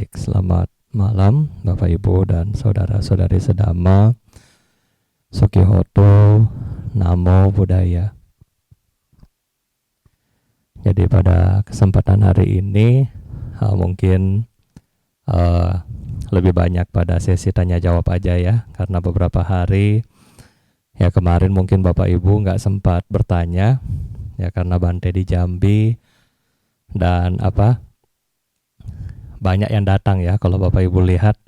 Baik, selamat malam Bapak Ibu dan saudara-saudari sedama. Sukihoto, Namo Buddhaya. Jadi pada kesempatan hari ini mungkin lebih banyak pada sesi tanya jawab aja ya, karena beberapa hari ya kemarin mungkin Bapak Ibu nggak sempat bertanya ya karena Bante di Jambi dan banyak yang datang ya. Kalau Bapak Ibu lihat,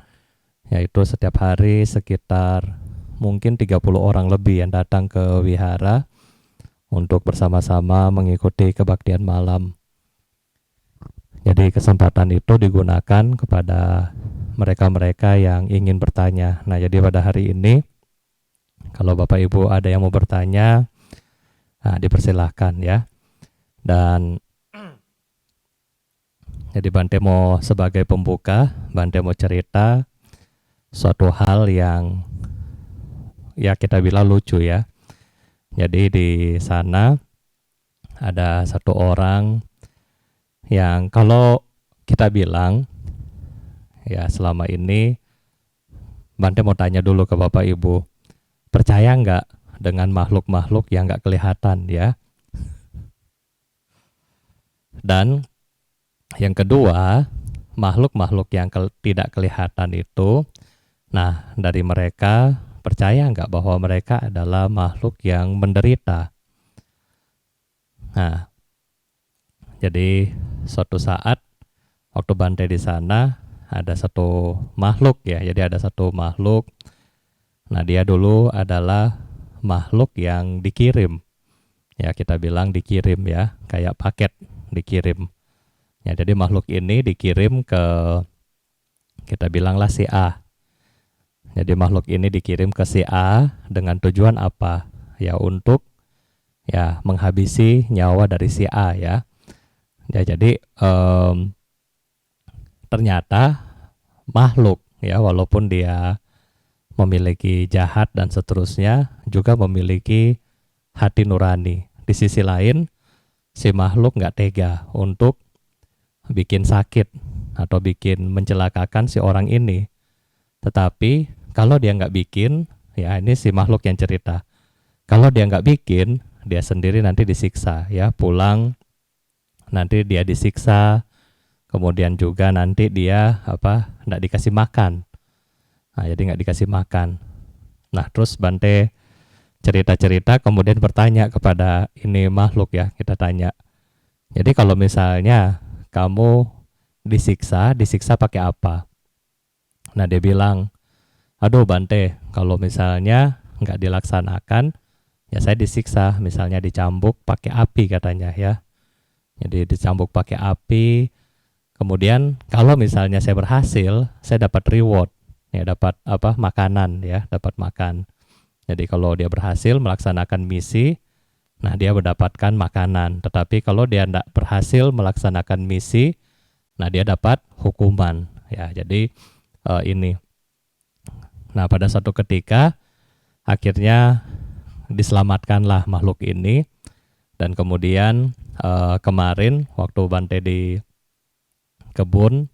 yaitu setiap hari sekitar mungkin 30 orang lebih yang datang ke wihara untuk bersama-sama mengikuti kebaktian malam. Jadi kesempatan itu digunakan kepada mereka-mereka yang ingin bertanya. Nah, jadi pada hari ini, kalau Bapak Ibu ada yang mau bertanya, dipersilahkan ya. Dan jadi Bante mau sebagai pembuka, Bante mau cerita suatu hal yang ya kita bilang lucu ya. Jadi di sana ada satu orang yang kalau kita bilang ya selama ini, Bante mau tanya dulu ke Bapak Ibu, percaya nggak dengan makhluk-makhluk yang nggak kelihatan ya? Dan yang kedua, makhluk-makhluk yang tidak kelihatan itu, nah dari mereka percaya nggak bahwa mereka adalah makhluk yang menderita? Nah, jadi suatu saat waktu Bante di sana ada satu makhluk ya, jadi ada satu makhluk. Nah dia dulu adalah makhluk yang dikirim, ya kita bilang dikirim ya, kayak paket dikirim. Ya, jadi makhluk ini dikirim ke, kita bilanglah si A. Jadi makhluk ini dikirim ke si A dengan tujuan apa? Ya untuk ya menghabisi nyawa dari si A ya. Ya jadi ternyata makhluk ya, walaupun dia memiliki jahat dan seterusnya, juga memiliki hati nurani. Di sisi lain, si makhluk nggak tega untuk bikin sakit atau bikin mencelakakan si orang ini. Tetapi kalau dia nggak bikin, ya ini si makhluk yang cerita. Kalau dia nggak bikin, dia sendiri nanti disiksa ya, pulang nanti dia disiksa, kemudian juga nanti dia nggak dikasih makan. Nah, jadi nggak dikasih makan. Nah, terus Bante cerita-cerita kemudian bertanya kepada ini makhluk ya, kita tanya. Jadi kalau misalnya kamu disiksa pakai apa? Nah dia bilang, aduh Bante, kalau misalnya nggak dilaksanakan, ya saya disiksa, misalnya dicambuk pakai api katanya ya. Jadi dicambuk pakai api, kemudian kalau misalnya saya berhasil, saya dapat reward, ya dapat makanan ya, dapat makan. Jadi kalau dia berhasil melaksanakan misi, nah dia mendapatkan makanan. Tetapi kalau dia tidak berhasil melaksanakan misi, nah dia dapat hukuman ya. Jadi ini. Nah pada suatu ketika akhirnya diselamatkanlah makhluk ini. Dan kemudian kemarin waktu Bante di kebun,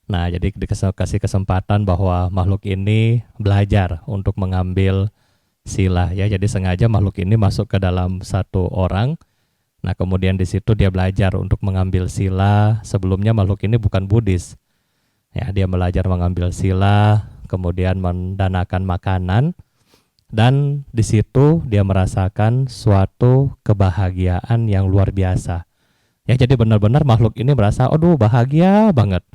nah jadi dikasih kesempatan bahwa makhluk ini belajar untuk mengambil sila ya. Jadi sengaja makhluk ini masuk ke dalam satu orang. Nah kemudian di situ dia belajar untuk mengambil sila. Sebelumnya makhluk ini bukan Buddhis. Ya, dia belajar mengambil sila, kemudian mendanakan makanan, dan di situ dia merasakan suatu kebahagiaan yang luar biasa. Ya jadi benar-benar makhluk ini merasa, aduh bahagia banget,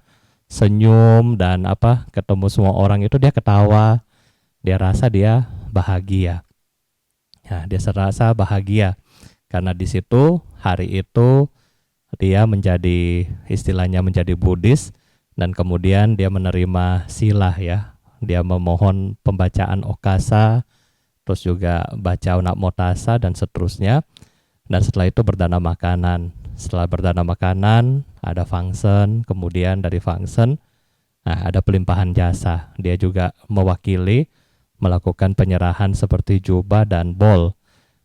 senyum dan ketemu semua orang itu dia ketawa, dia rasa dia bahagia. Ya, dia serasa bahagia karena di situ hari itu dia menjadi istilahnya menjadi Buddhis dan kemudian dia menerima sila ya. Dia memohon pembacaan okasa, terus juga baca Namo Tassa dan seterusnya. Dan setelah itu berdana makanan. Setelah berdana makanan ada function, kemudian dari function ada pelimpahan jasa. Dia juga mewakili melakukan penyerahan seperti jubah dan bol.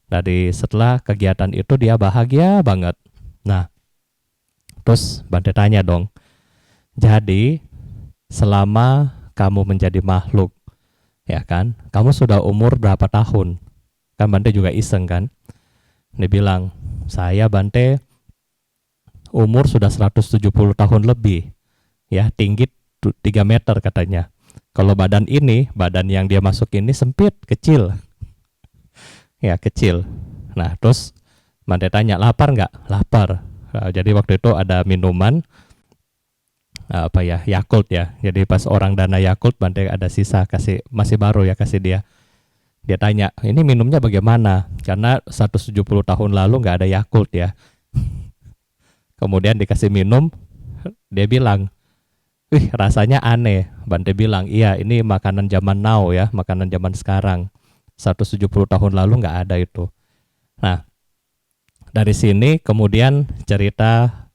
Dari setelah kegiatan itu dia bahagia banget. Nah, terus Bante tanya dong, jadi selama kamu menjadi makhluk, ya kan? Kamu sudah umur berapa tahun? Kan Bante juga iseng kan? Dia bilang, saya Bante umur sudah 170 tahun lebih, ya, tinggi 3 meter katanya. Kalau badan ini, badan yang dia masuk ini sempit, kecil, ya kecil. Nah, terus Bante tanya, lapar nggak? Lapar. Nah, jadi waktu itu ada minuman apa ya, Yakult ya. Jadi pas orang dana Yakult, Bante ada sisa, kasih, masih baru ya, kasih dia. Dia tanya, ini minumnya bagaimana? Karena 170 tahun lalu nggak ada Yakult ya. Kemudian dikasih minum, dia bilang, wih rasanya aneh. Bante bilang, iya ini makanan zaman now ya, makanan zaman sekarang. 170 tahun lalu nggak ada itu. Nah, dari sini kemudian cerita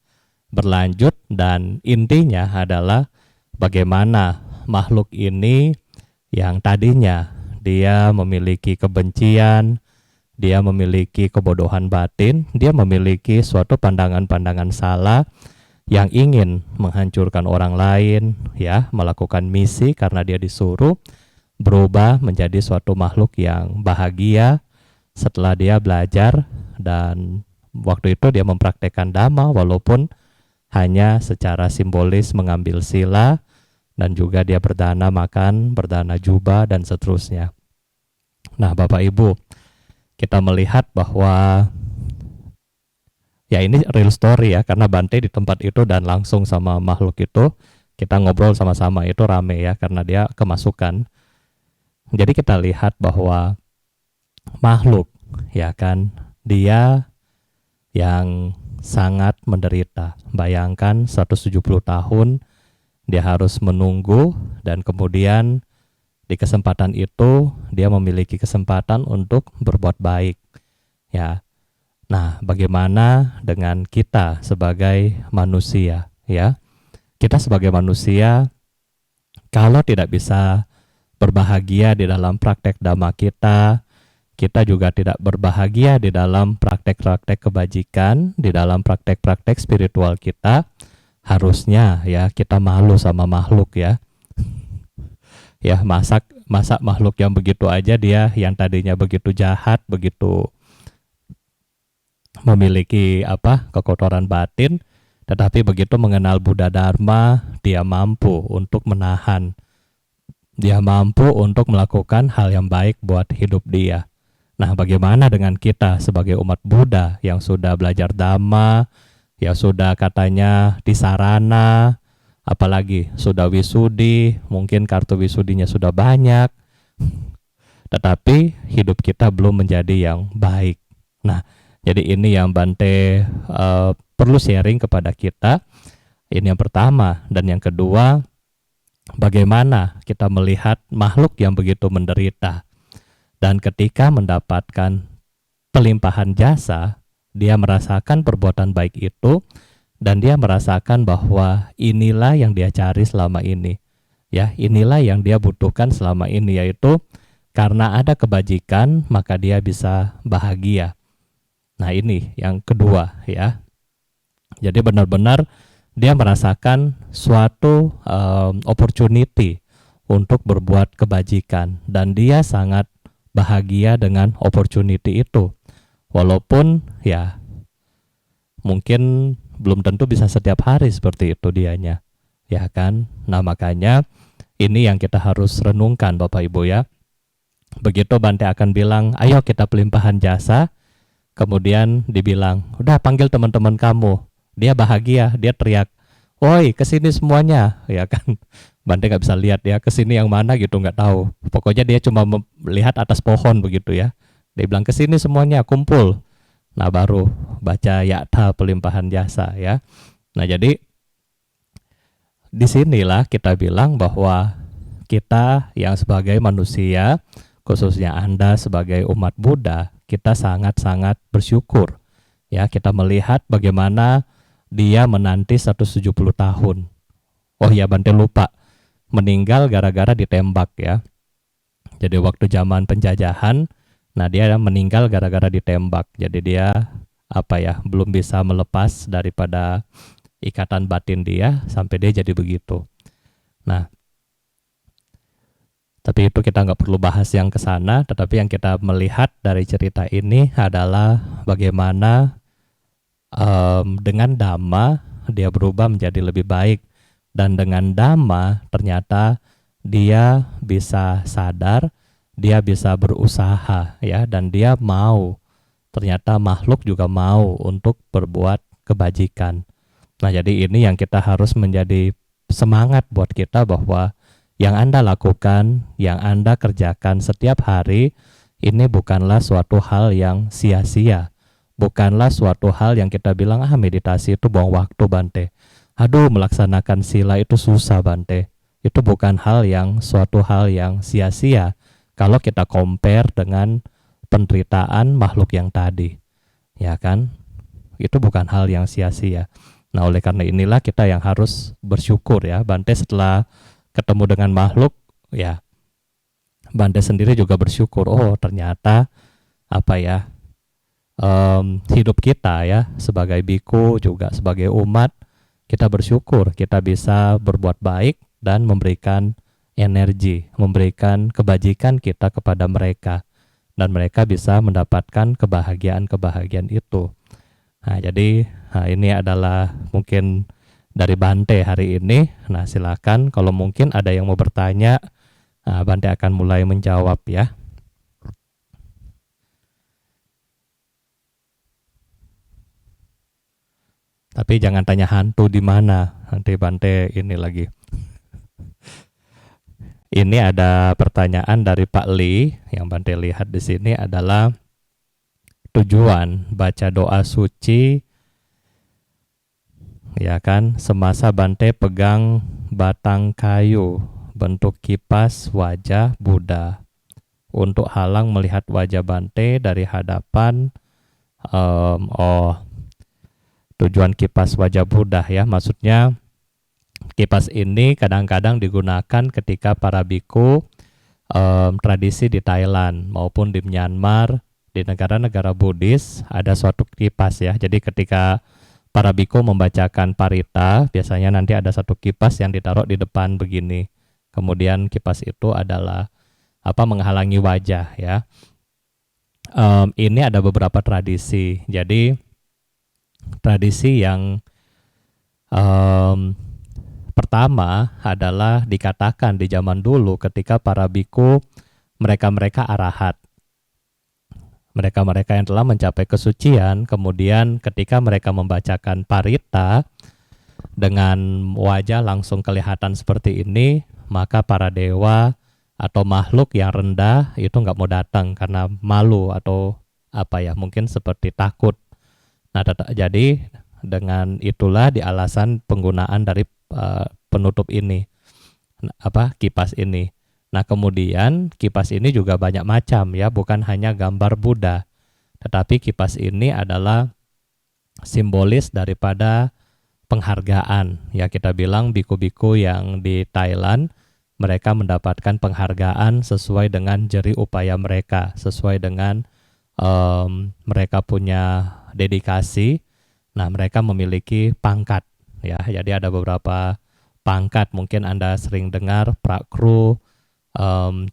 berlanjut dan intinya adalah bagaimana makhluk ini yang tadinya dia memiliki kebencian, dia memiliki kebodohan batin, dia memiliki suatu pandangan-pandangan salah yang ingin menghancurkan orang lain, ya, melakukan misi karena dia disuruh, berubah menjadi suatu makhluk yang bahagia setelah dia belajar, dan waktu itu dia mempraktekkan Dhamma walaupun hanya secara simbolis mengambil sila, dan juga dia berdana makan, berdana jubah, dan seterusnya. Nah, Bapak Ibu, kita melihat bahwa ya ini real story ya, karena Bante di tempat itu dan langsung sama makhluk itu, kita ngobrol sama-sama, itu rame ya, karena dia kemasukan. Jadi kita lihat bahwa makhluk, ya kan, dia yang sangat menderita. Bayangkan 170 tahun dia harus menunggu, dan kemudian di kesempatan itu dia memiliki kesempatan untuk berbuat baik. Ya. Nah, bagaimana dengan kita sebagai manusia, ya? Kita sebagai manusia kalau tidak bisa berbahagia di dalam praktek Dhamma kita, kita juga tidak berbahagia di dalam praktek-praktek kebajikan, di dalam praktek-praktek spiritual kita. Harusnya ya kita malu sama makhluk ya. Ya, masa makhluk yang begitu aja, dia yang tadinya begitu jahat, begitu memiliki kekotoran batin, tetapi begitu mengenal Buddha Dharma, dia mampu untuk menahan, dia mampu untuk melakukan hal yang baik buat hidup dia. Nah, bagaimana dengan kita sebagai umat Buddha yang sudah belajar Dhamma, yang sudah katanya di sarana, apalagi sudah wisudi, mungkin kartu wisudinya sudah banyak, tetapi hidup kita belum menjadi yang baik. Nah, jadi ini yang Bante perlu sharing kepada kita. Ini yang pertama. Dan yang kedua, bagaimana kita melihat makhluk yang begitu menderita, dan ketika mendapatkan pelimpahan jasa, dia merasakan perbuatan baik itu, dan dia merasakan bahwa inilah yang dia cari selama ini. Ya, inilah yang dia butuhkan selama ini, yaitu karena ada kebajikan maka dia bisa bahagia. Nah, ini yang kedua ya. Jadi benar-benar dia merasakan suatu opportunity untuk berbuat kebajikan, dan dia sangat bahagia dengan opportunity itu. Walaupun ya mungkin belum tentu bisa setiap hari seperti itu dianya, ya kan? Nah, makanya ini yang kita harus renungkan Bapak Ibu ya. Begitu Bante akan bilang, ayo kita pelimpahan jasa, kemudian dibilang, udah panggil teman-teman kamu. Dia bahagia, dia teriak, woi kesini semuanya, ya kan? Bante nggak bisa lihat ya kesini yang mana gitu, nggak tahu. Pokoknya dia cuma melihat atas pohon begitu ya. Dia bilang kesini semuanya kumpul. Nah, baru baca yakta pelimpahan jasa ya. Nah, jadi disinilah kita bilang bahwa kita yang sebagai manusia, khususnya Anda sebagai umat Buddha, kita sangat-sangat bersyukur. Ya, kita melihat bagaimana dia menanti 170 tahun. Oh ya, Bante lupa, meninggal gara-gara ditembak ya. Jadi waktu zaman penjajahan, nah dia meninggal gara-gara ditembak. Jadi dia belum bisa melepas daripada ikatan batin dia sampai dia jadi begitu. Nah, tapi itu kita nggak perlu bahas yang ke sana, tetapi yang kita melihat dari cerita ini adalah bagaimana dengan Dhamma dia berubah menjadi lebih baik, dan dengan Dhamma ternyata dia bisa sadar, dia bisa berusaha ya, dan dia mau, ternyata makhluk juga mau untuk berbuat kebajikan. Nah, jadi ini yang kita harus menjadi semangat buat kita, bahwa yang Anda lakukan, yang Anda kerjakan setiap hari, ini bukanlah suatu hal yang sia-sia. Bukanlah suatu hal yang kita bilang, meditasi itu buang waktu Bante. Aduh, melaksanakan sila itu susah Bante. Itu bukan suatu hal yang sia-sia kalau kita compare dengan penderitaan makhluk yang tadi. Ya kan? Itu bukan hal yang sia-sia. Nah, oleh karena inilah kita yang harus bersyukur ya Bante, setelah ketemu dengan makhluk ya, Bante sendiri juga bersyukur, oh ternyata hidup kita ya sebagai biku, juga sebagai umat, kita bersyukur kita bisa berbuat baik dan memberikan energi, memberikan kebajikan kita kepada mereka, dan mereka bisa mendapatkan kebahagiaan-kebahagiaan itu. Nah, jadi ini adalah mungkin dari Bante hari ini. Nah, silakan kalau mungkin ada yang mau bertanya, Bante akan mulai menjawab ya. Tapi jangan tanya hantu di mana, nanti Bante ini lagi. Ini ada pertanyaan dari Pak Li, yang Bante lihat di sini adalah tujuan baca doa suci ya kan, semasa Bante pegang batang kayu bentuk kipas wajah Buddha untuk halang melihat wajah Bante dari hadapan. Tujuan kipas wajah Buddha ya, maksudnya kipas ini kadang-kadang digunakan ketika para biku tradisi di Thailand maupun di Myanmar, di negara-negara Buddhis ada suatu kipas ya. Jadi ketika para biku membacakan parita, biasanya nanti ada satu kipas yang ditaruh di depan begini. Kemudian kipas itu adalah menghalangi wajah ya. Ini ada beberapa tradisi. Jadi tradisi yang pertama adalah dikatakan di zaman dulu ketika para biku mereka arahat. Mereka yang telah mencapai kesucian, kemudian ketika mereka membacakan parita dengan wajah langsung kelihatan seperti ini, maka para dewa atau makhluk yang rendah itu nggak mau datang karena malu atau mungkin seperti takut. Nah, jadi dengan itulah di alasan penggunaan dari penutup ini, kipas ini. Nah, kemudian kipas ini juga banyak macam ya, bukan hanya gambar Buddha, tetapi kipas ini adalah simbolis daripada penghargaan. Ya, kita bilang biku-biku yang di Thailand, mereka mendapatkan penghargaan sesuai dengan jerih upaya mereka, sesuai dengan mereka punya dedikasi. Nah, mereka memiliki pangkat ya. Jadi ada beberapa pangkat, mungkin Anda sering dengar Prakru,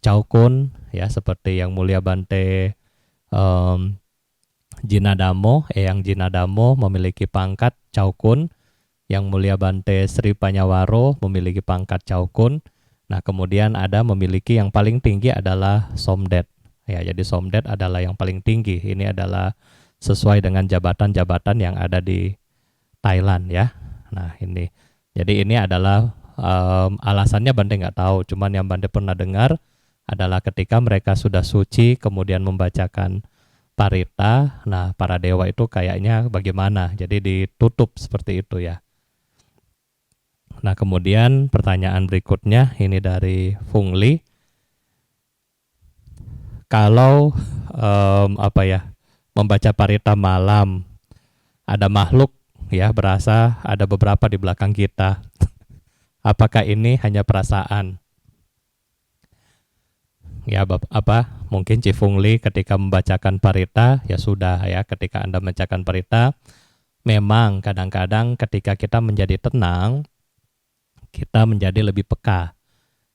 Caukun ya, seperti yang mulia Bante Jinadamo, yang Jinadamo memiliki pangkat Caukun, yang mulia Bante Sri Panyawaro memiliki pangkat Caukun. Nah, kemudian ada memiliki yang paling tinggi adalah Somdet. Ya, jadi Somdet adalah yang paling tinggi. Ini adalah sesuai dengan jabatan-jabatan yang ada di Thailand ya. Nah, ini. Jadi ini adalah alasannya Bante nggak tahu. Cuman yang Bante pernah dengar adalah ketika mereka sudah suci kemudian membacakan parita, nah para dewa itu kayaknya bagaimana. Jadi ditutup seperti itu ya. Nah, kemudian pertanyaan berikutnya ini dari Fung Li. Kalau membaca parita malam, ada makhluk ya berasa ada beberapa di belakang kita. Apakah ini hanya perasaan? Ya, mungkin Cifung Li ketika membacakan parita, ya sudah ya, ketika Anda membacakan parita, memang kadang-kadang ketika kita menjadi tenang, kita menjadi lebih peka.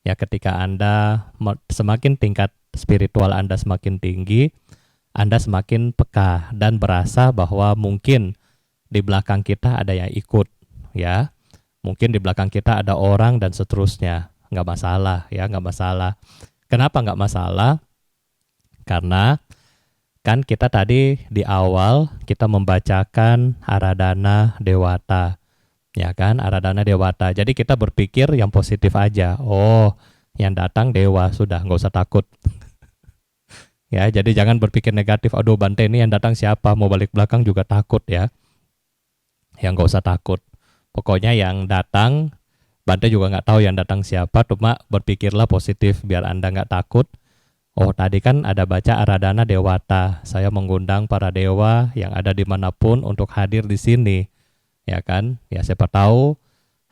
Ya, ketika Anda semakin tingkat spiritual Anda semakin tinggi, Anda semakin peka dan berasa bahwa mungkin di belakang kita ada yang ikut, ya. Mungkin di belakang kita ada orang dan seterusnya. Nggak masalah, ya, nggak masalah. Kenapa nggak masalah? Karena kan kita tadi di awal kita membacakan Aradhana Dewata. Ya kan, Aradhana Dewata. Jadi kita berpikir yang positif aja. Oh, yang datang dewa, sudah nggak usah takut. Ya, jadi jangan berpikir negatif. Aduh, Bante ini yang datang siapa? Mau balik belakang juga takut ya. Yang nggak usah takut. Pokoknya yang datang, Bante juga nggak tahu yang datang siapa. Cuma berpikirlah positif biar Anda nggak takut. Oh, tadi kan ada baca Aradhana Dewata. Saya mengundang para dewa yang ada dimanapun untuk hadir di sini. Ya kan? Ya, siapa tahu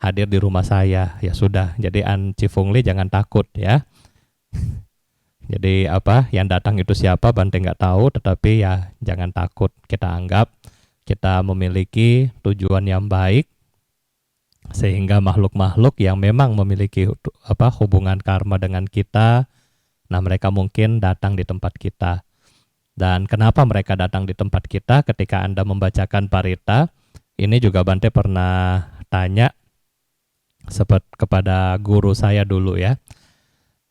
hadir di rumah saya. Ya sudah, jadi An Cifungli jangan takut ya. Jadi apa, yang datang itu siapa Bante nggak tahu, tetapi ya jangan takut. Kita anggap kita memiliki tujuan yang baik, sehingga makhluk-makhluk yang memang memiliki hubungan karma dengan kita, nah mereka mungkin datang di tempat kita. Dan kenapa mereka datang di tempat kita ketika Anda membacakan parita? Ini juga Bante pernah tanya kepada guru saya dulu ya.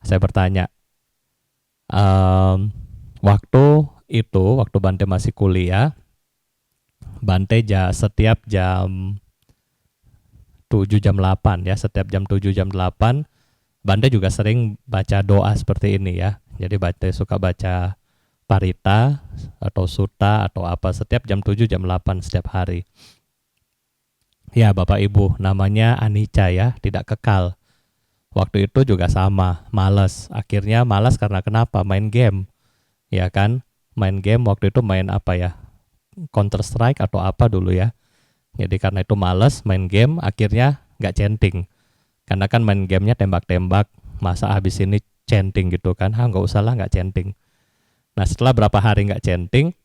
Saya bertanya, waktu Bante masih kuliah, Bante setiap jam 7 jam 8 ya, setiap jam 7 jam 8 Bante juga sering baca doa seperti ini ya. Jadi Bante suka baca parita atau sutta atau apa setiap jam 7 jam 8 setiap hari. Ya Bapak Ibu, namanya anicca ya, tidak kekal. Waktu itu juga sama, malas. Akhirnya malas karena kenapa? Main game. Ya kan? Main game waktu itu main apa ya? Counter Strike atau apa dulu ya. Jadi karena itu malas main game, akhirnya nggak chanting. Karena kan main gamenya tembak-tembak, masa habis ini chanting gitu kan, nggak usah lah nggak chanting. Nah setelah berapa hari nggak chanting,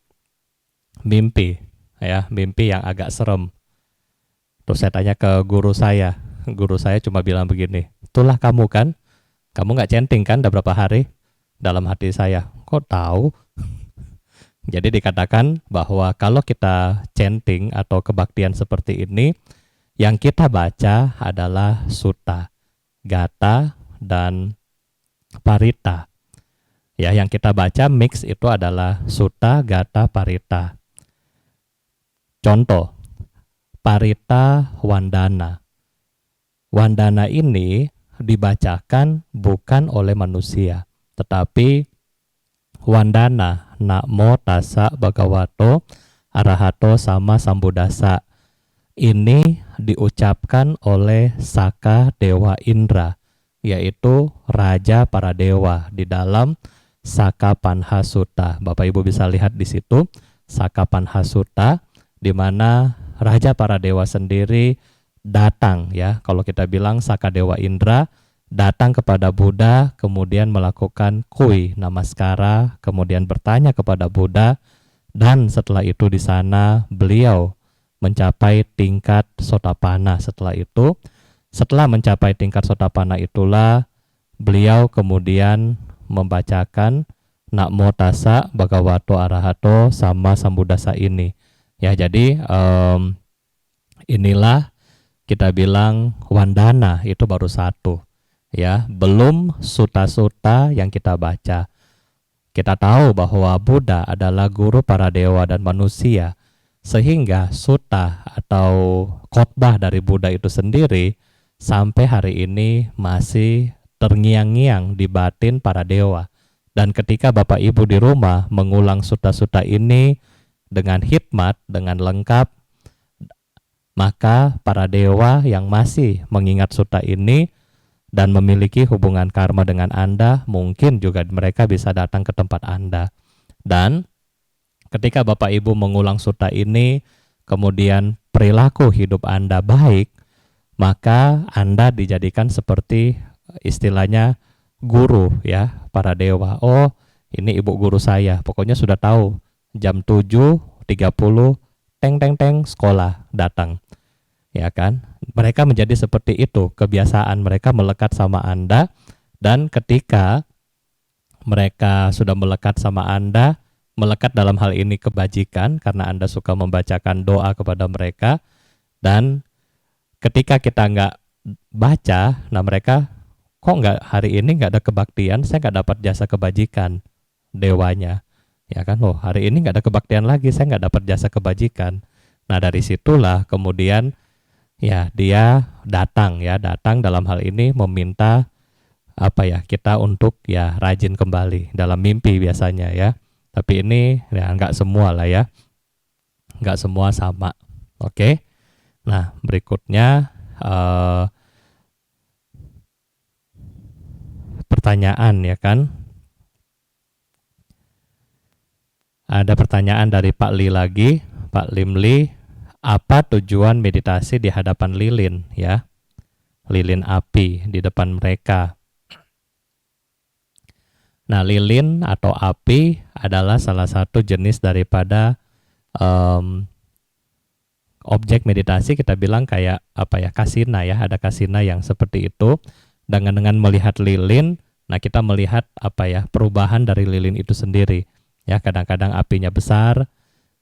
mimpi yang agak serem. Terus saya tanya ke guru saya cuma bilang begini, itulah kamu kan, kamu nggak chanting kan udah berapa hari? Dalam hati saya, kok tahu? Jadi dikatakan bahwa kalau kita chanting atau kebaktian seperti ini, yang kita baca adalah sutta, gata, dan parita. Ya, yang kita baca mix itu adalah sutta, gata, parita. Contoh, parita wandana. Wandana ini dibacakan bukan oleh manusia, tetapi wandana namo tassa bhagavato arahato sama sambuddhassa ini diucapkan oleh Saka Dewa Indra, yaitu Raja para Dewa di dalam Sakapanha Sutta. Bapak Ibu bisa lihat di situ Sakapanha Sutta, di mana Raja para Dewa sendiri datang ya. Kalau kita bilang Saka Dewa Indra datang kepada Buddha, kemudian melakukan kui namaskara, kemudian bertanya kepada Buddha, dan setelah itu di sana beliau mencapai tingkat Sotapanna. Setelah mencapai tingkat Sotapanna itulah beliau kemudian membacakan Namo Tassa Bhagavato Arahato sama Sambuddhassa ini. Ya, jadi inilah kita bilang wandana itu baru satu. Ya, belum sutta-sutta yang kita baca. Kita tahu bahwa Buddha adalah guru para dewa dan manusia. Sehingga sutta atau khotbah dari Buddha itu sendiri sampai hari ini masih terngiang-ngiang di batin para dewa. Dan ketika Bapak Ibu di rumah mengulang sutta-sutta ini dengan hikmat, dengan lengkap, maka para dewa yang masih mengingat sutta ini dan memiliki hubungan karma dengan Anda, mungkin juga mereka bisa datang ke tempat Anda. Dan ketika Bapak Ibu mengulang sutta ini, kemudian perilaku hidup Anda baik, maka Anda dijadikan seperti istilahnya guru ya, para dewa. Oh, ini ibu guru saya, pokoknya sudah tahu jam 7.30 teng teng teng sekolah datang. ya kan? Mereka menjadi seperti itu, kebiasaan mereka melekat sama Anda, dan ketika mereka sudah melekat sama Anda, melekat dalam hal ini kebajikan karena Anda suka membacakan doa kepada mereka, dan ketika kita nggak baca, nah mereka kok nggak hari ini nggak ada kebaktian, saya nggak dapat jasa kebajikan dewanya, ya kan? Oh, hari ini nggak ada kebaktian lagi, saya nggak dapat jasa kebajikan. Nah dari situlah kemudian ya dia datang dalam hal ini meminta kita untuk ya rajin kembali dalam mimpi biasanya ya. Tapi ini ya nggak semua lah ya, nggak semua sama. Oke. Nah berikutnya pertanyaan ya kan. Ada pertanyaan dari Pak Li lagi, Pak Limli, apa tujuan meditasi di hadapan lilin ya? Lilin api di depan mereka. Nah, lilin atau api adalah salah satu jenis daripada objek meditasi, kita bilang kayak kasina ya, ada kasina yang seperti itu. Dengan melihat lilin, nah kita melihat perubahan dari lilin itu sendiri. Ya, kadang-kadang apinya besar,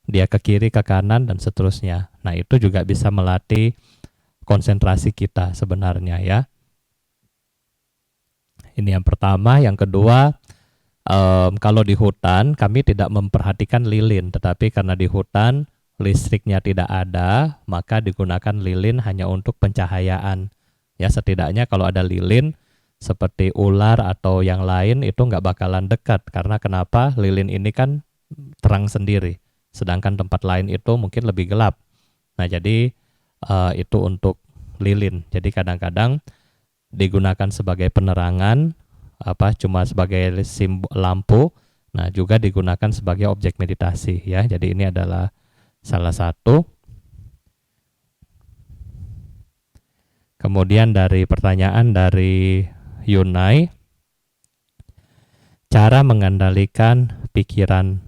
dia ke kiri, ke kanan, dan seterusnya. Nah, itu juga bisa melatih konsentrasi kita sebenarnya ya. Ini yang pertama. Yang kedua, kalau di hutan kami tidak memperhatikan lilin, tetapi karena di hutan listriknya tidak ada, maka digunakan lilin hanya untuk pencahayaan. Ya, setidaknya kalau ada lilin seperti ular atau yang lain itu nggak bakalan dekat, karena kenapa? Lilin ini kan terang sendiri, sedangkan tempat lain itu mungkin lebih gelap. Nah jadi itu untuk lilin. Jadi kadang-kadang digunakan sebagai penerangan, cuma sebagai lampu. Nah juga digunakan sebagai objek meditasi ya. Jadi ini adalah salah satu. Kemudian dari pertanyaan dari Yunai, cara mengendalikan pikiran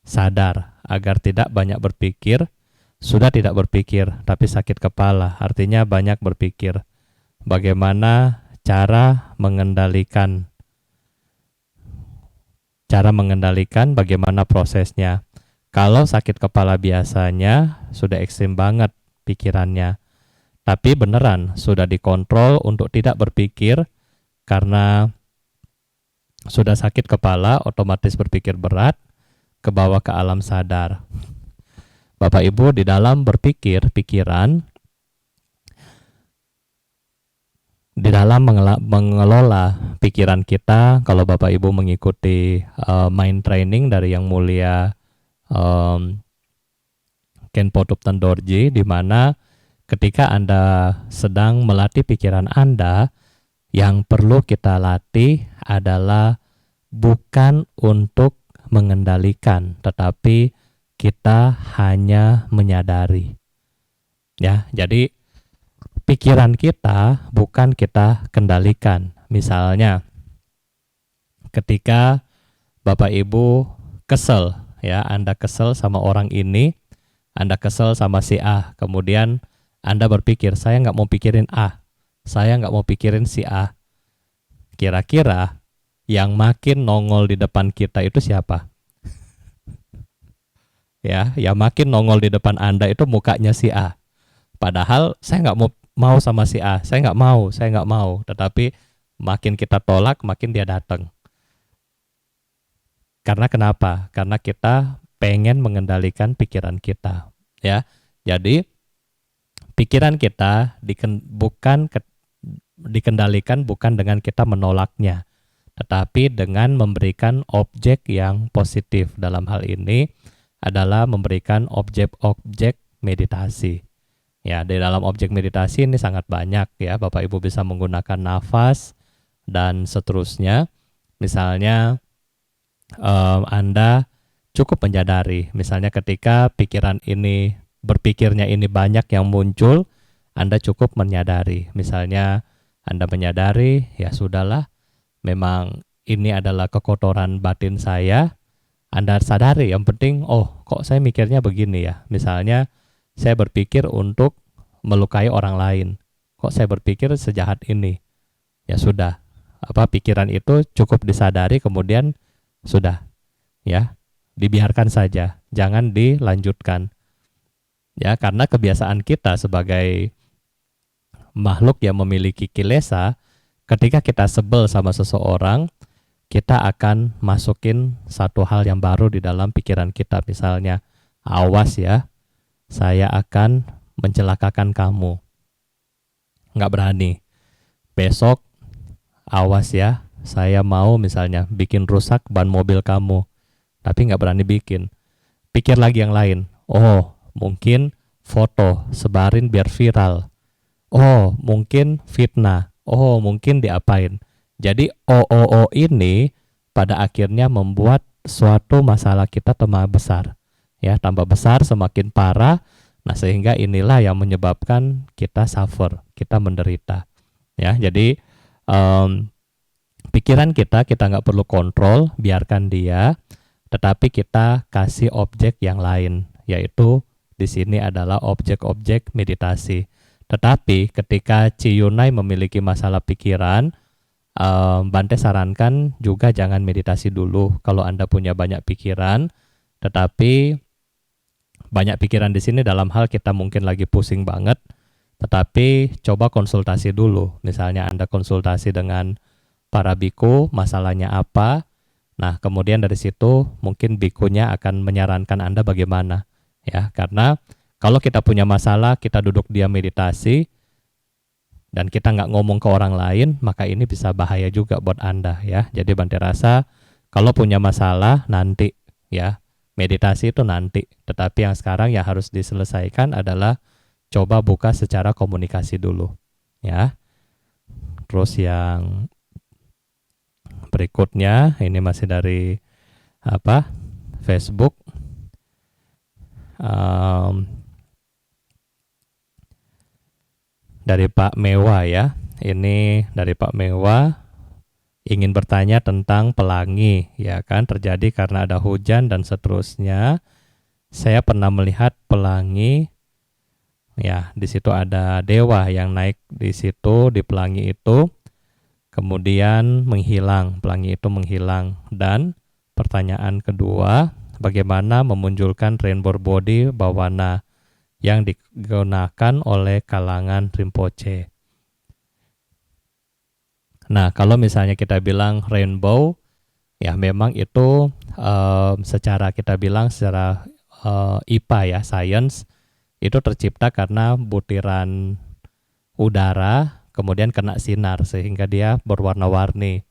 sadar agar tidak banyak berpikir. Sudah tidak berpikir tapi sakit kepala, artinya banyak berpikir. Bagaimana cara mengendalikan, bagaimana prosesnya? Kalau sakit kepala biasanya sudah ekstrim banget pikirannya, tapi beneran sudah dikontrol untuk tidak berpikir. Karena sudah sakit kepala, otomatis berpikir berat, ke bawah ke alam sadar. Bapak Ibu di dalam berpikir, pikiran, di dalam mengelola pikiran kita, kalau Bapak Ibu mengikuti mind training dari Yang Mulia Khenpo Thupten Dorji, di mana ketika Anda sedang melatih pikiran Anda, yang perlu kita latih adalah bukan untuk mengendalikan, tetapi kita hanya menyadari. Ya, jadi pikiran kita bukan kita kendalikan. Misalnya, ketika Bapak Ibu kesel, ya, Anda kesel sama orang ini, Anda kesel sama si A, kemudian Anda berpikir, saya nggak mau pikirin A, saya nggak mau pikirin si A. Kira-kira yang makin nongol di depan kita itu siapa? Ya, yang makin nongol di depan Anda itu mukanya si A. Padahal saya nggak mau sama si A, saya nggak mau. Tetapi makin kita tolak, makin dia datang. Karena kenapa? Karena kita pengen mengendalikan pikiran kita. Ya, jadi pikiran kita dikendalikan bukan dengan kita menolaknya, tetapi dengan memberikan objek yang positif. Dalam hal ini adalah memberikan objek-objek meditasi. Ya, di dalam objek meditasi ini sangat banyak ya. Bapak Ibu bisa menggunakan nafas dan seterusnya. Misalnya Anda cukup menyadari, misalnya ketika berpikirnya ini banyak yang muncul, Anda cukup menyadari. Misalnya Anda menyadari, ya sudahlah, memang ini adalah kekotoran batin saya. Anda sadari, yang penting, oh kok saya mikirnya begini ya. Misalnya saya berpikir untuk melukai orang lain. Kok saya berpikir sejahat ini? Ya sudah, pikiran itu cukup disadari, kemudian sudah, ya, dibiarkan saja, jangan dilanjutkan. Ya, karena kebiasaan kita sebagai makhluk yang memiliki kilesa, ketika kita sebel sama seseorang, kita akan masukin satu hal yang baru di dalam pikiran kita. Misalnya, awas ya, saya akan mencelakakan kamu. Nggak berani. Besok, awas ya, saya mau misalnya bikin rusak ban mobil kamu. Tapi nggak berani bikin. Pikir lagi yang lain. Oh, mungkin foto, sebarin biar viral. Oh, mungkin fitnah. Oh, mungkin diapain. Jadi OOO ini pada akhirnya membuat suatu masalah kita tambah besar. Ya, tambah besar, semakin parah. Nah, sehingga inilah yang menyebabkan kita suffer, kita menderita. Ya, jadi pikiran kita nggak perlu kontrol, biarkan dia. Tetapi kita kasih objek yang lain, yaitu di sini adalah objek-objek meditasi. Tetapi ketika Ciyunai memiliki masalah pikiran, Bante sarankan juga jangan meditasi dulu kalau Anda punya banyak pikiran. Tetapi banyak pikiran di sini dalam hal kita mungkin lagi pusing banget, tetapi coba konsultasi dulu. Misalnya Anda konsultasi dengan para biku, masalahnya apa. Nah, kemudian dari situ mungkin bikunya akan menyarankan Anda bagaimana. Ya, karena kalau kita punya masalah, kita duduk diam meditasi, dan kita nggak ngomong ke orang lain, maka ini bisa bahaya juga buat Anda ya. Jadi Bante rasa kalau punya masalah nanti ya, meditasi itu nanti. Tetapi yang sekarang yang harus diselesaikan adalah coba buka secara komunikasi dulu ya. Terus yang berikutnya ini masih dari Facebook. Dari Pak Mewa ya. Ini dari Pak Mewa ingin bertanya tentang pelangi ya kan, terjadi karena ada hujan dan seterusnya. Saya pernah melihat pelangi ya, di situ ada dewa yang naik di situ di pelangi itu, kemudian menghilang, pelangi itu menghilang. Dan pertanyaan kedua, bagaimana memunculkan rainbow body bawana yang digunakan oleh kalangan Rinpoche. Nah, kalau misalnya kita bilang rainbow, ya memang itu secara kita bilang secara IPA ya, science, itu tercipta karena butiran udara kemudian kena sinar sehingga dia berwarna-warni.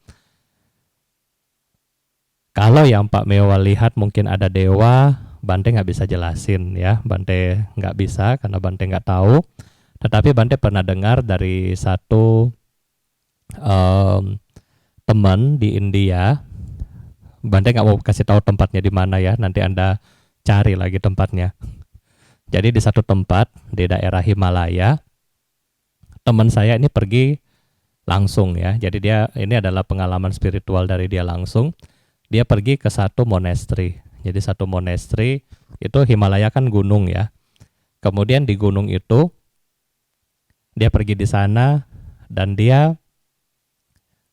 Kalau yang Pak Mewa lihat mungkin ada dewa, Bante nggak bisa jelasin ya, Bante nggak bisa karena Bante nggak tahu. Tetapi Bante pernah dengar dari satu teman di India. Bante nggak mau kasih tahu tempatnya di mana ya, nanti Anda cari lagi tempatnya. Jadi di satu tempat di daerah Himalaya, teman saya ini pergi langsung ya. Jadi ini adalah pengalaman spiritual dari dia langsung. Dia pergi ke satu monastery. Jadi satu monastery itu, Himalaya kan gunung ya. Kemudian di gunung itu dia pergi di sana dan dia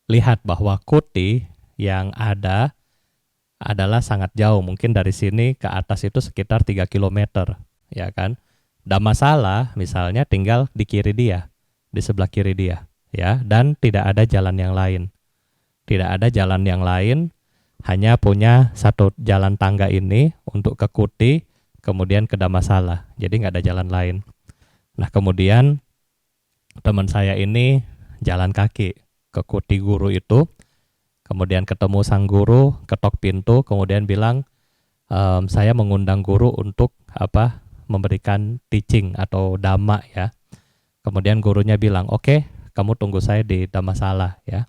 lihat bahwa kuti yang ada adalah sangat jauh. Mungkin dari sini ke atas itu sekitar 3 km ya kan. Dhammasala misalnya tinggal di kiri dia, di sebelah kiri dia ya, dan tidak ada jalan yang lain. Tidak ada jalan yang lain. Hanya punya satu jalan tangga ini untuk ke kuti, kemudian ke Dhammasala. Jadi nggak ada jalan lain. Nah kemudian teman saya ini jalan kaki ke kuti guru itu, kemudian ketemu sang guru, ketok pintu, kemudian bilang, saya mengundang guru untuk memberikan teaching atau dhamma ya. Kemudian gurunya bilang, oke, kamu tunggu saya di Dhammasala ya.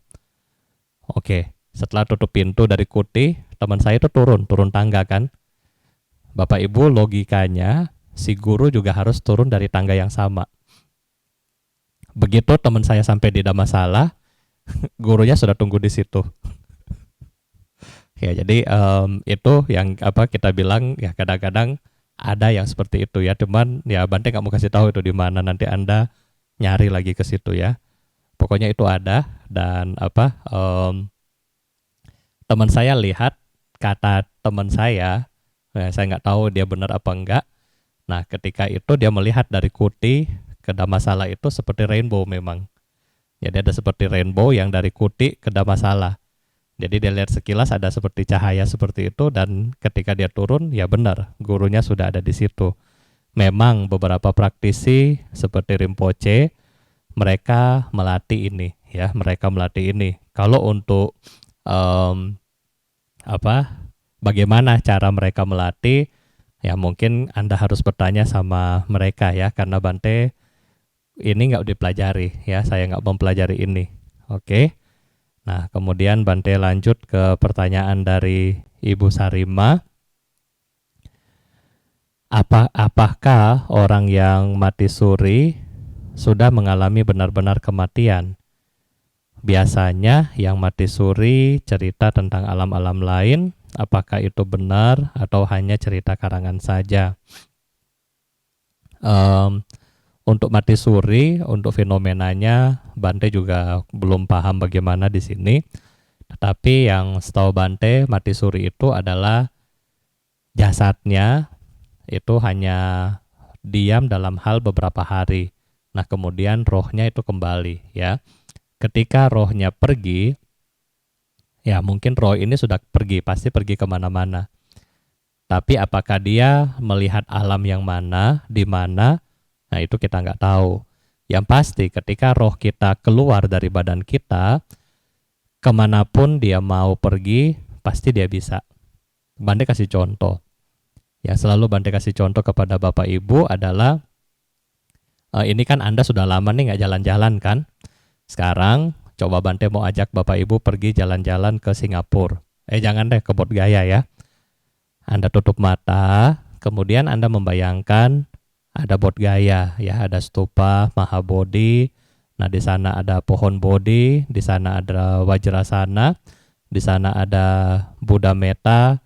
Oke. Setelah tutup pintu dari kuti, teman saya itu turun tangga kan. Bapak Ibu, logikanya si guru juga harus turun dari tangga yang sama. Begitu teman saya sampai di Dhammasala, gurunya sudah tunggu di situ. Ya, jadi itu yang kita bilang ya, kadang-kadang ada yang seperti itu ya, cuman ya Bante nggak mau kasih tahu itu di mana, nanti Anda nyari lagi ke situ ya. Pokoknya itu ada. Dan teman saya lihat, kata teman saya nggak tahu dia benar apa enggak. Nah, ketika itu dia melihat dari kuti ke Dhammasala itu seperti rainbow memang. Jadi ada seperti rainbow yang dari kuti ke Dhammasala. Jadi dia lihat sekilas ada seperti cahaya seperti itu, dan ketika dia turun, ya benar, gurunya sudah ada di situ. Memang beberapa praktisi seperti Rinpoche, mereka melatih ini, ya, mereka melatih ini. Kalau untuk bagaimana cara mereka melatih, ya mungkin Anda harus bertanya sama mereka ya, karena Bante ini nggak dipelajari ya, saya nggak mempelajari ini. Oke. Nah, kemudian Bante lanjut ke pertanyaan dari Ibu Sarima. Apakah orang yang mati suri sudah mengalami benar-benar kematian? Biasanya yang mati suri cerita tentang alam-alam lain. Apakah itu benar atau hanya cerita karangan saja? Untuk mati suri, untuk fenomenanya, Bante juga belum paham bagaimana di sini. Tetapi yang setahu Bante, mati suri itu adalah jasadnya itu hanya diam dalam hal beberapa hari. Nah, kemudian rohnya itu kembali ya. Ketika rohnya pergi, ya mungkin roh ini sudah pergi, pasti pergi kemana-mana. Tapi apakah dia melihat alam yang mana, di mana? Nah, itu kita nggak tahu. Yang pasti ketika roh kita keluar dari badan kita, kemanapun dia mau pergi, pasti dia bisa. Bante kasih contoh. Yang selalu Bante kasih contoh kepada Bapak Ibu adalah, ini kan Anda sudah lama nih nggak jalan-jalan kan? Sekarang coba Bante mau ajak Bapak Ibu pergi jalan-jalan ke Singapura. Jangan deh, ke Bodh Gaya ya. Anda tutup mata, kemudian Anda membayangkan ada Bodh Gaya ya, ada stupa Mahabodhi. Nah, di sana ada pohon Bodhi, di sana ada Wajrasana, di sana ada Buddha Metta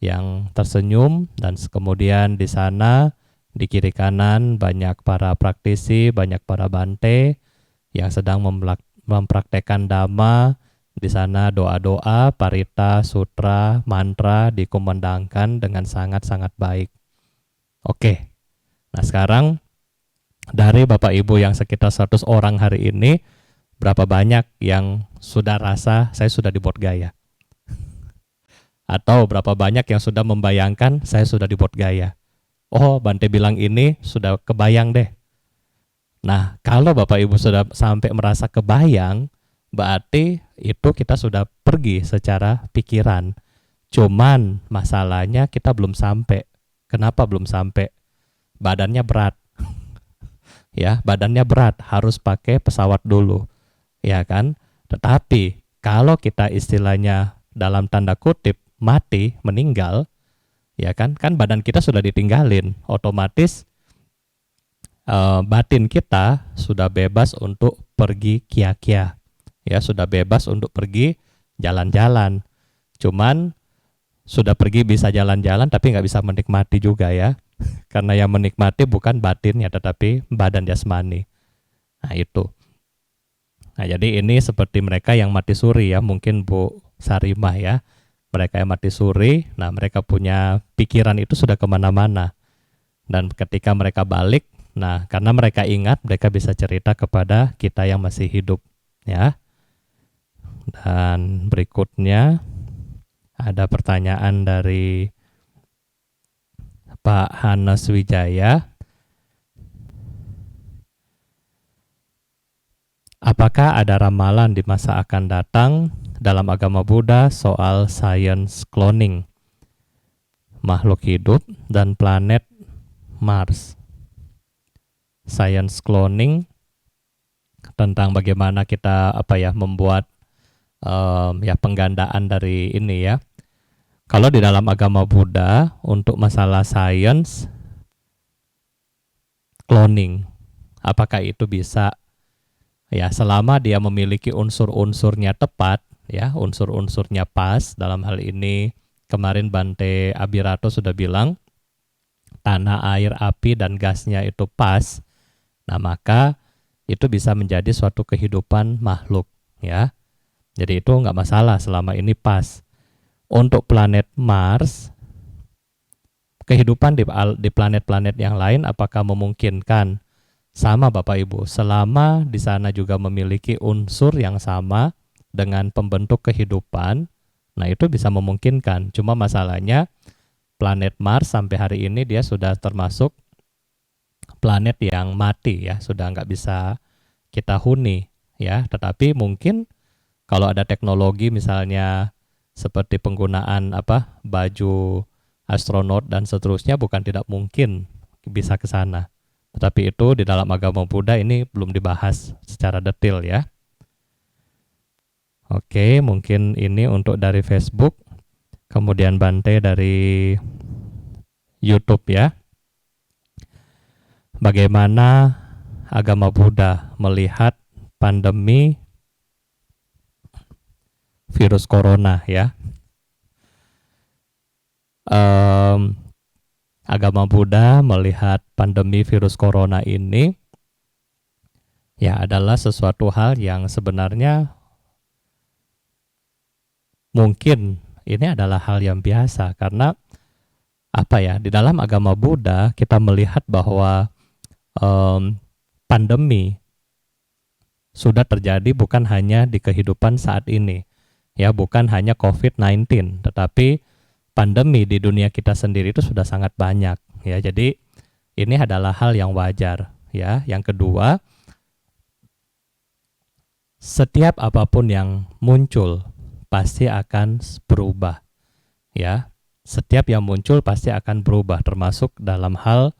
yang tersenyum, dan kemudian di sana di kiri kanan banyak para praktisi, banyak para bante yang sedang mempraktekkan dhamma. Di sana doa-doa, parita, sutra, mantra dikumandangkan dengan sangat-sangat baik. Oke. Nah, sekarang dari Bapak Ibu yang sekitar 100 orang hari ini, berapa banyak yang sudah rasa saya sudah di Bodh Gaya? Atau berapa banyak yang sudah membayangkan saya sudah di Bodh Gaya? Oh, Bante bilang ini sudah kebayang deh. Nah, kalau Bapak Ibu sudah sampai merasa kebayang, berarti itu kita sudah pergi secara pikiran. Cuman masalahnya kita belum sampai. Kenapa belum sampai? Badannya berat. Ya, badannya berat, harus pakai pesawat dulu. Ya kan? Tetapi kalau kita istilahnya dalam tanda kutip mati, meninggal, ya kan badan kita sudah ditinggalin, otomatis batin kita sudah bebas untuk pergi kia-kia, ya, sudah bebas untuk pergi jalan-jalan. Cuman sudah pergi bisa jalan-jalan tapi nggak bisa menikmati juga ya, karena yang menikmati bukan batinnya tetapi badan jasmani. Nah, itu. Nah, jadi ini seperti mereka yang mati suri ya, mungkin Bu Sarimah ya, mereka yang mati suri, nah mereka punya pikiran itu sudah kemana-mana. Dan ketika mereka balik, nah karena mereka ingat, mereka bisa cerita kepada kita yang masih hidup ya. Dan berikutnya ada pertanyaan dari Pak Hanes Wijaya. Apakah ada ramalan di masa akan datang dalam agama Buddha soal sains cloning makhluk hidup dan planet Mars? Sains cloning tentang bagaimana kita membuat ya penggandaan dari ini ya. Kalau di dalam agama Buddha untuk masalah sains cloning, apakah itu bisa? Ya, selama dia memiliki unsur-unsurnya tepat, ya, unsur-unsurnya pas. Dalam hal ini kemarin Bante Abirato sudah bilang, tanah, air, api, dan gasnya itu pas, nah maka itu bisa menjadi suatu kehidupan makhluk, ya. Jadi itu nggak masalah selama ini pas. Untuk planet Mars, kehidupan di planet-planet yang lain apakah memungkinkan? Sama Bapak Ibu, selama di sana juga memiliki unsur yang sama dengan pembentuk kehidupan, nah itu bisa memungkinkan. Cuma masalahnya planet Mars sampai hari ini dia sudah termasuk planet yang mati ya, sudah nggak bisa kita huni ya. Tetapi mungkin kalau ada teknologi misalnya seperti penggunaan baju astronot dan seterusnya, bukan tidak mungkin bisa ke sana. Tetapi itu di dalam agama Buddha ini belum dibahas secara detail ya. Oke, mungkin ini untuk dari Facebook. Kemudian Bante dari YouTube ya. Bagaimana agama Buddha melihat pandemi virus corona ya? Agama Buddha melihat pandemi virus corona ini ya adalah sesuatu hal yang sebenarnya mungkin ini adalah hal yang biasa, karena di dalam agama Buddha kita melihat bahwa pandemi sudah terjadi bukan hanya di kehidupan saat ini ya, bukan hanya COVID-19, tetapi pandemi di dunia kita sendiri itu sudah sangat banyak ya. Jadi ini adalah hal yang wajar ya. Yang kedua, setiap apapun yang muncul pasti akan berubah ya. Setiap yang muncul pasti akan berubah, termasuk dalam hal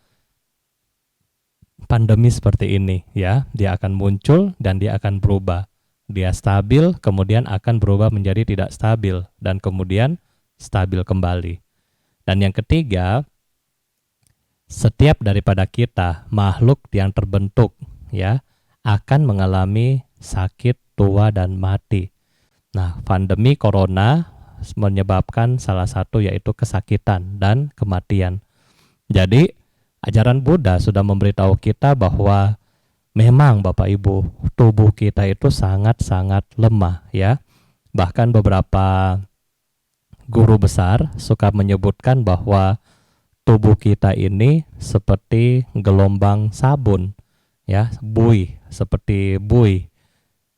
pandemi seperti ini ya. Dia akan muncul dan dia akan berubah. Dia stabil, kemudian akan berubah menjadi tidak stabil, dan kemudian stabil kembali. Dan yang ketiga, setiap daripada kita, makhluk yang terbentuk ya, akan mengalami sakit, tua, dan mati. Nah, pandemi corona menyebabkan salah satu yaitu kesakitan dan kematian. Jadi ajaran Buddha sudah memberitahu kita bahwa memang Bapak Ibu, tubuh kita itu sangat-sangat lemah ya. Bahkan beberapa guru besar suka menyebutkan bahwa tubuh kita ini seperti gelombang sabun ya, seperti buih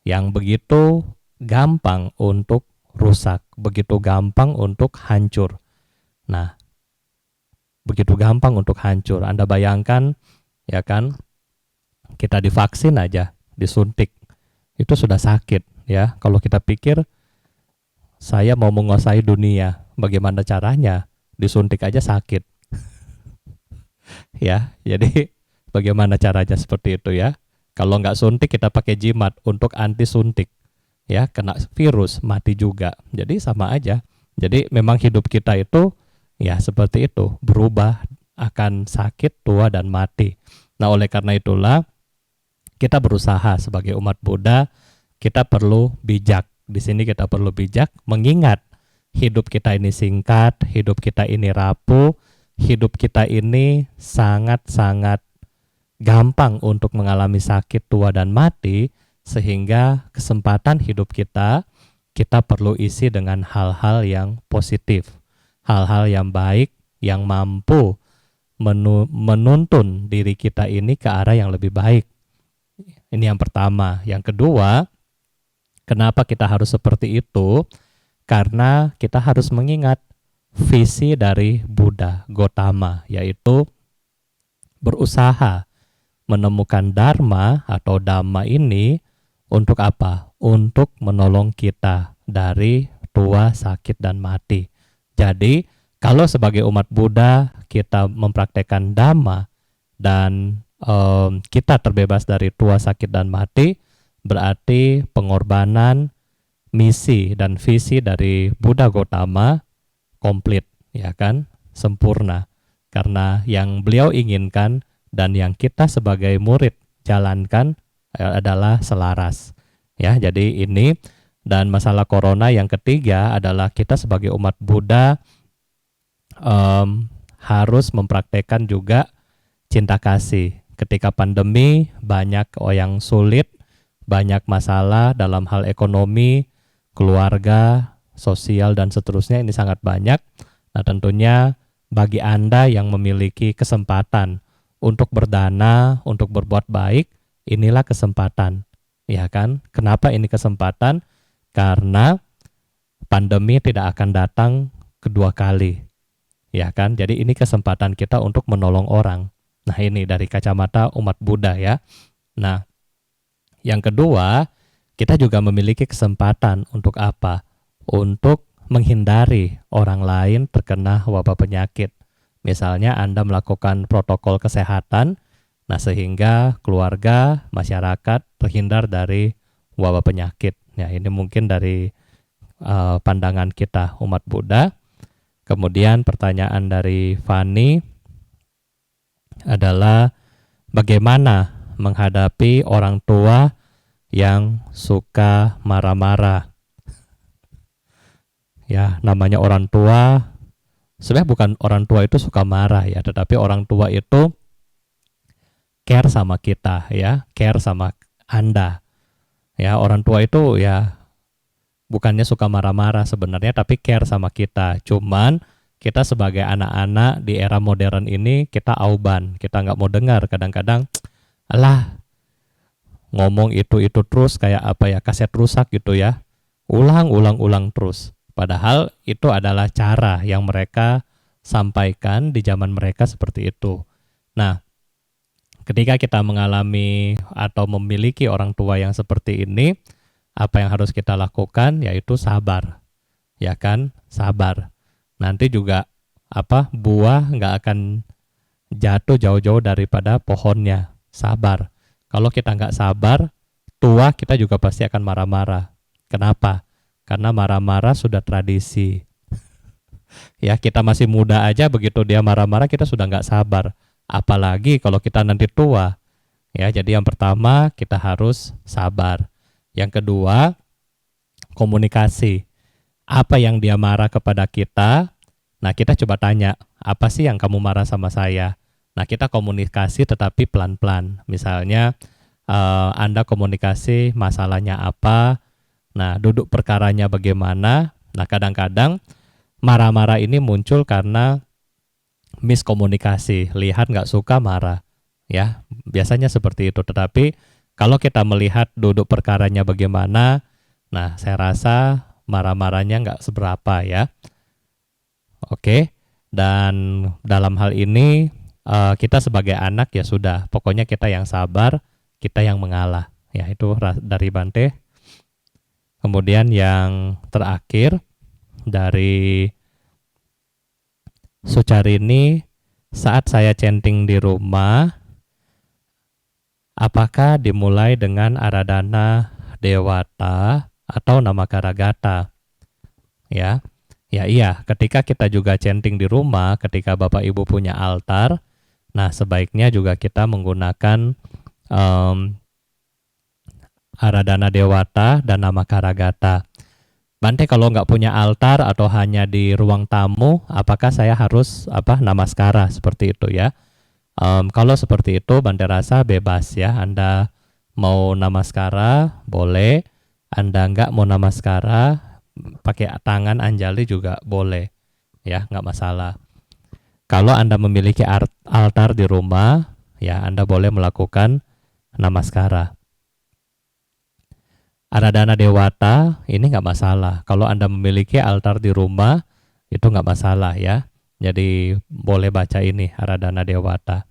yang begitu gampang untuk rusak, begitu gampang untuk hancur. Nah, begitu gampang untuk hancur. Anda bayangkan ya kan, kita divaksin aja, disuntik, itu sudah sakit ya. Kalau kita pikir saya mau menguasai dunia, bagaimana caranya? Disuntik aja sakit. Ya, jadi bagaimana caranya seperti itu ya? Kalau nggak suntik kita pakai jimat untuk anti suntik. Ya, kena virus mati juga. Jadi sama aja. Jadi memang hidup kita itu ya seperti itu, berubah, akan sakit, tua, dan mati. Nah, oleh karena itulah kita berusaha sebagai umat Buddha, kita perlu bijak. Di sini kita perlu bijak mengingat hidup kita ini singkat, hidup kita ini rapuh, hidup kita ini sangat-sangat gampang untuk mengalami sakit, tua, dan mati, sehingga kesempatan hidup kita perlu isi dengan hal-hal yang positif, hal-hal yang baik, yang mampu menuntun diri kita ini ke arah yang lebih baik. Ini yang pertama. Yang kedua, kenapa kita harus seperti itu? Karena kita harus mengingat visi dari Buddha Gautama, yaitu berusaha menemukan dharma atau dhamma ini untuk apa? Untuk menolong kita dari tua, sakit, dan mati. Jadi, kalau sebagai umat Buddha kita mempraktekkan dhamma dan kita terbebas dari tua, sakit, dan mati, berarti pengorbanan, misi, dan visi dari Buddha Gautama komplit, ya kan? Sempurna. Karena yang beliau inginkan dan yang kita sebagai murid jalankan adalah selaras. Ya, jadi ini. Dan masalah corona yang ketiga adalah kita sebagai umat Buddha harus mempraktekkan juga cinta kasih. Ketika pandemi banyak yang sulit, banyak masalah dalam hal ekonomi, keluarga, sosial dan seterusnya, ini sangat banyak. Nah, tentunya bagi Anda yang memiliki kesempatan untuk berdana, untuk berbuat baik, inilah kesempatan. Ya kan? Kenapa ini kesempatan? Karena pandemi tidak akan datang kedua kali. Ya kan? Jadi ini kesempatan kita untuk menolong orang. Nah, ini dari kacamata umat Buddha ya. Nah, yang kedua, kita juga memiliki kesempatan untuk apa? Untuk menghindari orang lain terkena wabah penyakit. Misalnya Anda melakukan protokol kesehatan, nah sehingga keluarga, masyarakat terhindar dari wabah penyakit. Ya, ini mungkin dari pandangan kita umat Buddha. Kemudian pertanyaan dari Fani adalah bagaimana menghadapi orang tua yang suka marah-marah. Ya, namanya orang tua, sebenarnya bukan orang tua itu suka marah ya, tetapi orang tua itu care sama kita ya, care sama Anda. Ya, orang tua itu ya bukannya suka marah-marah sebenarnya, tapi care sama kita. Cuman kita sebagai anak-anak di era modern ini, kita auban, kita nggak mau dengar. Kadang-kadang, alah, ngomong itu terus kayak apa ya, kaset rusak gitu ya. Ulang terus. Padahal itu adalah cara yang mereka sampaikan di zaman mereka seperti itu. Nah, ketika kita mengalami atau memiliki orang tua yang seperti ini, apa yang harus kita lakukan? Yaitu sabar. Ya kan? Sabar. Nanti juga buah nggak akan jatuh jauh-jauh daripada pohonnya. Sabar. Kalau kita nggak sabar, tua kita juga pasti akan marah-marah. Kenapa? Karena marah-marah sudah tradisi. Ya, kita masih muda aja, begitu dia marah-marah kita sudah nggak sabar. Apalagi kalau kita nanti tua. Ya, jadi yang pertama kita harus sabar. Yang kedua, komunikasi. Apa yang dia marah kepada kita? Nah, kita coba tanya, apa sih yang kamu marah sama saya? Nah, kita komunikasi tetapi pelan-pelan. Misalnya, Anda komunikasi masalahnya apa? Nah, duduk perkaranya bagaimana? Nah, kadang-kadang marah-marah ini muncul karena miskomunikasi. Lihat nggak suka marah. Ya, biasanya seperti itu. Tetapi kalau kita melihat duduk perkaranya bagaimana, nah saya rasa marah-marahnya nggak seberapa ya. Oke, dan dalam hal ini kita sebagai anak ya sudah, pokoknya kita yang sabar, kita yang mengalah. Ya, itu dari Bante. Kemudian yang terakhir dari Sucarini, saat saya chanting di rumah, apakah dimulai dengan Aradhana Dewata atau nama Karagata? Ya, iya. Ketika kita juga chanting di rumah, ketika Bapak Ibu punya altar, nah sebaiknya juga kita menggunakan Aradhana Dewata dan nama Karagata. Bante, kalau nggak punya altar atau hanya di ruang tamu, apakah saya harus namaskara seperti itu ya? Kalau seperti itu, Bante rasa bebas ya. Anda mau namaskara boleh, Anda nggak mau namaskara pakai tangan anjali juga boleh, ya nggak masalah. Kalau Anda memiliki altar di rumah, ya Anda boleh melakukan namaskara. Aradhana Dewata ini nggak masalah. Kalau Anda memiliki altar di rumah, itu nggak masalah ya. Jadi boleh baca ini Aradhana Dewata.